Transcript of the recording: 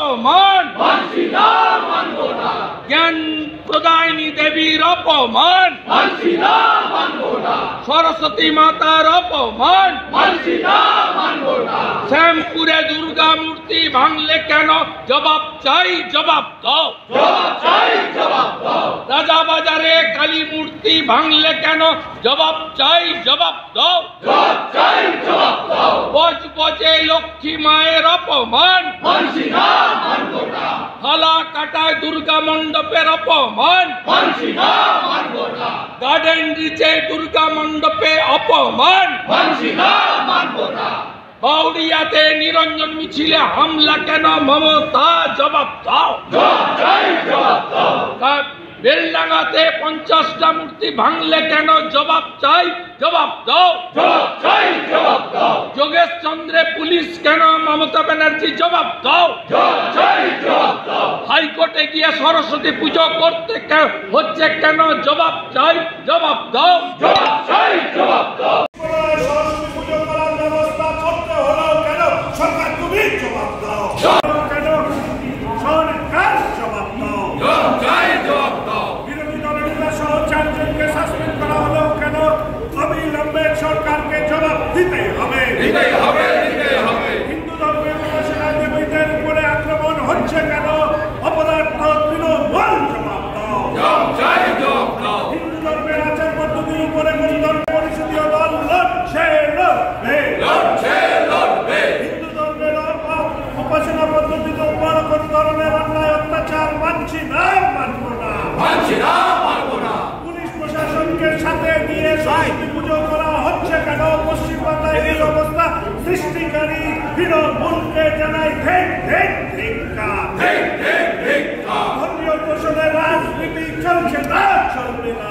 অপমান জ্ঞান প্রদায়িনী দেবীর অপমান, সরস্বতী মাতার অপমান, শ্যামপুরে দুর্গা মূর্তি ভাঙলে কেন? জবাব চাই, জবাব দাও। রাজাবাজারে কালী মূর্তি ভাঙলে কেন? জবাব চাই, জবাব দাও। বজবজে লক্ষ্মী মায়ের অপমান, হালা কাটায় দুর্গা মণ্ডপের অপমান, গার্ডেন রিচে দুর্গা মণ্ডপে অপমান, বাউরিয়াতে নিরঞ্জন মিছিলে হামলা কেন? মমতা জবাব দাও। বেলডাঙ্গাতে 50টা মূর্তি ভাঙলে কেন? জবাব চাই, জবাব দাও। যোগেশ চন্দ্রে পুলিশ কেন? মমতা ব্যানার্জি জবাব দাও। হাইকোর্টে গিয়ে সরস্বতী পুজো করতে হচ্ছে কেন? জবাব চাই, জবাব দাও। সরকারকে জবাব দিতে হবে। হিন্দু ধর্মের উপাসনা দেবীদের উপরে আক্রমণ হচ্ছে কেন? অপদার্থ তৃণমূল জবাব দাও। হিন্দু ধর্মের আচার পদ্ধতির উপরে কোন ধর্ম পরিষদীয় দল লড়ছে? হিন্দু ধর্মের উপাসনা পদ্ধতির উপর কোন ধরনের অন্যায় অত্যাচার মানছি না, মানব না। পুলিশ প্রশাসনকে সাথে নিয়ে সরস্বতী পুজো করা হচ্ছে কেন? পশ্চিমবাংলায় এই অবস্থা সৃষ্টিকারী তৃণমূলকে জানাই ধিক্কার। ধর্মীয় পোষণের রাজনীতি চলছে না, চলবে না।